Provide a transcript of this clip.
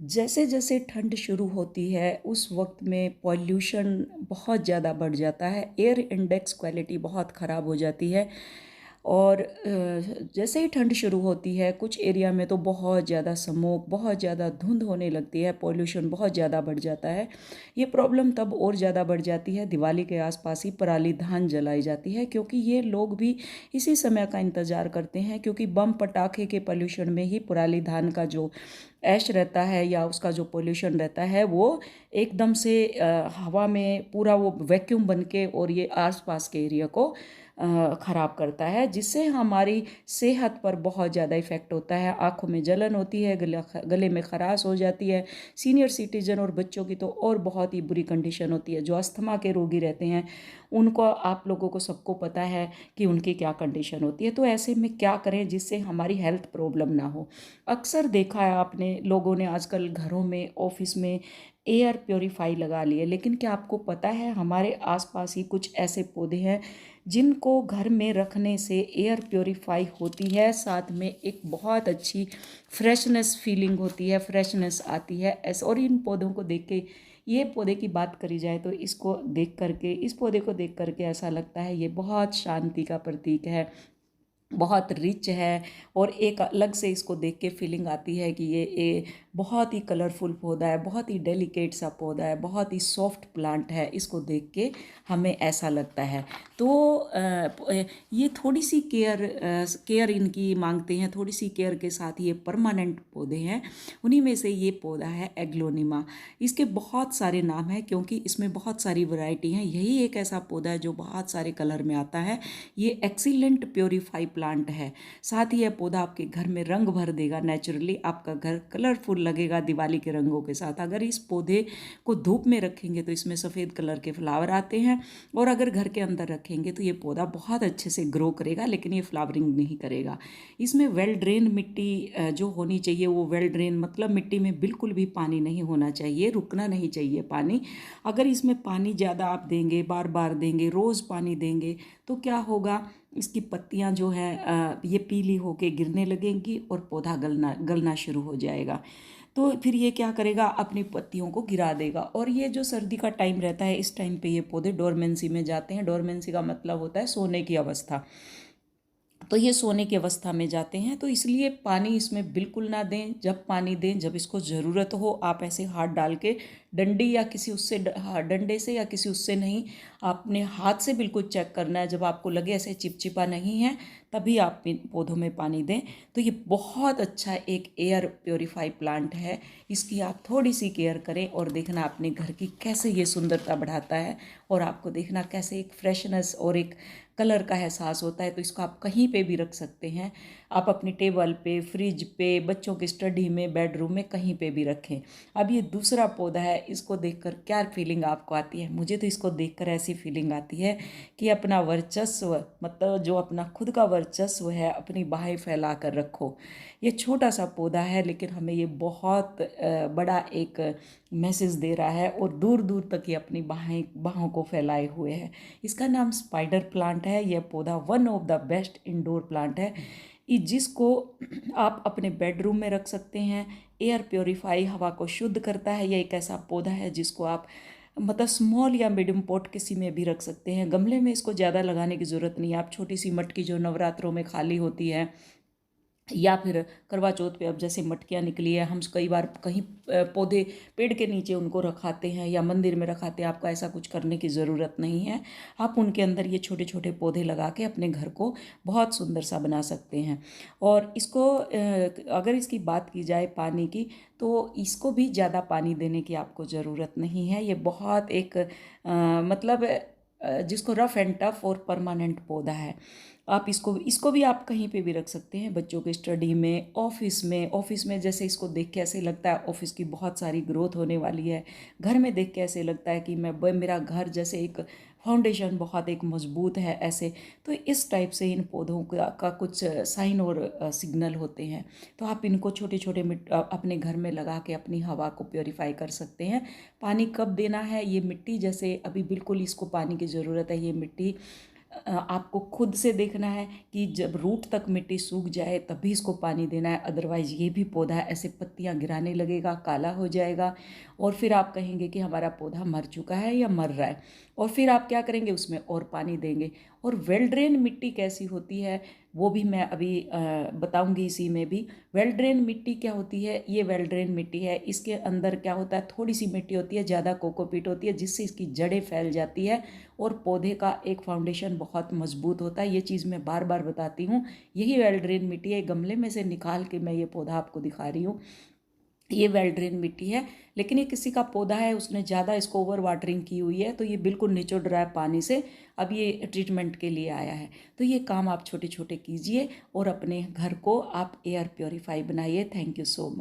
जैसे जैसे ठंड शुरू होती है उस वक्त में पॉल्यूशन बहुत ज़्यादा बढ़ जाता है, एयर इंडेक्स क्वालिटी बहुत ख़राब हो जाती है। और जैसे ही ठंड शुरू होती है कुछ एरिया में तो बहुत ज़्यादा स्मोक, बहुत ज़्यादा धुंध होने लगती है, पॉल्यूशन बहुत ज़्यादा बढ़ जाता है। ये प्रॉब्लम तब और ज़्यादा बढ़ जाती है दिवाली के आसपास ही पराली धान जलाई जाती है, क्योंकि ये लोग भी इसी समय का इंतज़ार करते हैं, क्योंकि बम पटाखे के पॉल्यूशन में ही पराली धान का जो ऐश रहता है या उसका जो पोल्यूशन रहता है वो एकदम से हवा में पूरा वो वैक्यूम बन के और ये आसपास के एरिया को ख़राब करता है, जिससे हमारी सेहत पर बहुत ज़्यादा इफ़ेक्ट होता है। आँखों में जलन होती है, गले में खराश हो जाती है। सीनियर सिटीजन और बच्चों की तो और बहुत ही बुरी कंडीशन होती है। जो अस्थमा के रोगी रहते हैं उनको, आप लोगों को सबको पता है कि उनकी क्या कंडीशन होती है। तो ऐसे में क्या करें जिससे हमारी हेल्थ प्रॉब्लम ना हो। अक्सर देखा है आपने, लोगों ने आजकल घरों में, ऑफिस में एयर प्योरीफाई लगा लिए, लेकिन क्या आपको पता है हमारे आसपास ही कुछ ऐसे पौधे हैं जिनको घर में रखने से एयर प्योरीफाई होती है, साथ में एक बहुत अच्छी फ्रेशनेस फीलिंग होती है, फ्रेशनेस आती है ऐसे। और इन पौधों को देख के, ये पौधे की बात करी जाए तो इसको देख करके, इस पौधे को देख करके ऐसा लगता है ये बहुत शांति का प्रतीक है, बहुत रिच है। और एक अलग से इसको देख के फीलिंग आती है कि ये बहुत ही कलरफुल पौधा है, बहुत ही डेलिकेट सा पौधा है, बहुत ही सॉफ्ट प्लांट है। इसको देख के हमें ऐसा लगता है। तो ये थोड़ी सी केयर इनकी मांगते हैं, थोड़ी सी केयर के साथ ये परमानेंट पौधे हैं। उन्हीं में से ये पौधा है एग्लोनिमा। इसके बहुत सारे नाम हैं क्योंकि इसमें बहुत सारी वैरायटी हैं। यही एक ऐसा पौधा है जो बहुत सारे कलर में आता है। ये एक्सीलेंट प्योरीफाई प्लांट है। साथ ही यह पौधा आपके घर में रंग भर देगा, नेचुरली आपका घर कलरफुल लगेगा दिवाली के रंगों के साथ। अगर इस पौधे को धूप में रखेंगे तो इसमें सफ़ेद कलर के फ्लावर आते हैं, और अगर घर के अंदर रखेंगे तो ये पौधा बहुत अच्छे से ग्रो करेगा, लेकिन ये फ्लावरिंग नहीं करेगा। इसमें वेल ड्रेन मिट्टी जो होनी चाहिए, वो वेल ड्रेन मतलब मिट्टी में बिल्कुल भी पानी नहीं होना चाहिए, रुकना नहीं चाहिए पानी। अगर इसमें पानी ज़्यादा आप देंगे, बार बार देंगे, रोज़ पानी देंगे, तो क्या होगा, इसकी पत्तियां जो है ये पीली होके गिरने लगेंगी और पौधा गलना गलना शुरू हो जाएगा। तो फिर ये क्या करेगा, अपनी पत्तियों को गिरा देगा। और ये जो सर्दी का टाइम रहता है, इस टाइम पे ये पौधे डोरमेंसी में जाते हैं। डोरमेंसी का मतलब होता है सोने की अवस्था। तो ये सोने की अवस्था में जाते हैं, तो इसलिए पानी इसमें बिल्कुल ना दें। जब पानी दें, जब इसको ज़रूरत हो, आप ऐसे हाथ डाल के डंडी या किसी उससे डंडे से या किसी उससे नहीं, आपने हाथ से बिल्कुल चेक करना है। जब आपको लगे ऐसे चिपचिपा नहीं है, तभी आप इन पौधों में पानी दें। तो ये बहुत अच्छा एक एयर प्योरीफाई प्लांट है। इसकी आप थोड़ी सी केयर करें और देखना अपने घर की कैसे ये सुंदरता बढ़ाता है, और आपको देखना कैसे एक फ्रेशनेस और एक कलर का एहसास होता है। तो इसको आप कहीं पे भी रख सकते हैं, आप अपनी टेबल पे, फ्रिज पे, बच्चों की स्टडी में, बेडरूम में, कहीं पे भी रखें। अब ये दूसरा पौधा है, इसको देखकर क्या फीलिंग आपको आती है? मुझे तो इसको देखकर ऐसी फीलिंग आती है कि अपना वर्चस्व, मतलब जो अपना खुद का वर्चस्व है, अपनी बाहें फैला कर रखो। ये छोटा सा पौधा है, लेकिन हमें ये बहुत बड़ा एक मैसेज दे रहा है, और दूर दूर तक ये अपनी बाहों को फैलाए हुए है। इसका नाम स्पाइडर प्लांट है। यह पौधा one of the best indoor plant है, जिसको आप अपने बेडरूम में रख सकते हैं। एयर प्योरीफाई, हवा को शुद्ध करता है। यह एक ऐसा पौधा है जिसको आप मतलब स्मॉल या मीडियम पॉट किसी में भी रख सकते हैं। गमले में इसको ज़्यादा लगाने की ज़रूरत नहीं है। आप छोटी सी मटकी जो नवरात्रों में खाली होती है, या फिर करवा चौथ पे अब जैसे मटकियाँ निकली है, हम कई बार कहीं पौधे पेड़ के नीचे उनको रखाते हैं या मंदिर में रखाते हैं। आपको ऐसा कुछ करने की ज़रूरत नहीं है। आप उनके अंदर ये छोटे छोटे पौधे लगा के अपने घर को बहुत सुंदर सा बना सकते हैं। और इसको अगर इसकी बात की जाए पानी की, तो इसको भी ज़्यादा पानी देने की आपको ज़रूरत नहीं है। ये बहुत एक मतलब जिसको रफ एंड टफ और परमानेंट पौधा है। आप इसको भी आप कहीं पे भी रख सकते हैं, बच्चों के स्टडी में, ऑफिस में जैसे इसको देख के ऐसे लगता है ऑफिस की बहुत सारी ग्रोथ होने वाली है। घर में देख के ऐसे लगता है कि मेरा घर जैसे एक फाउंडेशन बहुत एक मजबूत है ऐसे। तो इस टाइप से इन पौधों का कुछ साइन और सिग्नल होते हैं। तो आप इनको छोटे छोटे अपने घर में लगा के अपनी हवा को प्योरीफाई कर सकते हैं। पानी कब देना है, ये मिट्टी जैसे अभी बिल्कुल इसको पानी की ज़रूरत है। ये मिट्टी आपको खुद से देखना है कि जब रूट तक मिट्टी सूख जाए तभी इसको पानी देना है, अदरवाइज़ ये भी पौधा ऐसे पत्तियां गिराने लगेगा, काला हो जाएगा और फिर आप कहेंगे कि हमारा पौधा मर चुका है या मर रहा है। और फिर आप क्या करेंगे, उसमें और पानी देंगे। और वेल ड्रेन मिट्टी कैसी होती है वो भी मैं अभी बताऊंगी इसी में भी। वेल ड्रेन मिट्टी क्या होती है, ये वेल ड्रेन मिट्टी है, इसके अंदर क्या होता है, थोड़ी सी मिट्टी होती है, ज़्यादा कोकोपीट होती है, जिससे इसकी जड़ें फैल जाती है और पौधे का एक फाउंडेशन बहुत मजबूत होता है। ये चीज़ मैं बार बार बताती हूँ। यही वेल ड्रेन मिट्टी है, गमले में से निकाल के मैं ये पौधा आपको दिखा रही हूँ। ये वेल ड्रेन मिट्टी है, लेकिन ये किसी का पौधा है, उसने ज़्यादा इसको ओवर वाटरिंग की हुई है तो ये बिल्कुल निचुड़ रहा है पानी से। अब ये ट्रीटमेंट के लिए आया है। तो ये काम आप छोटे छोटे कीजिए और अपने घर को आप एयर प्योरीफाई बनाइए। Thank you so much.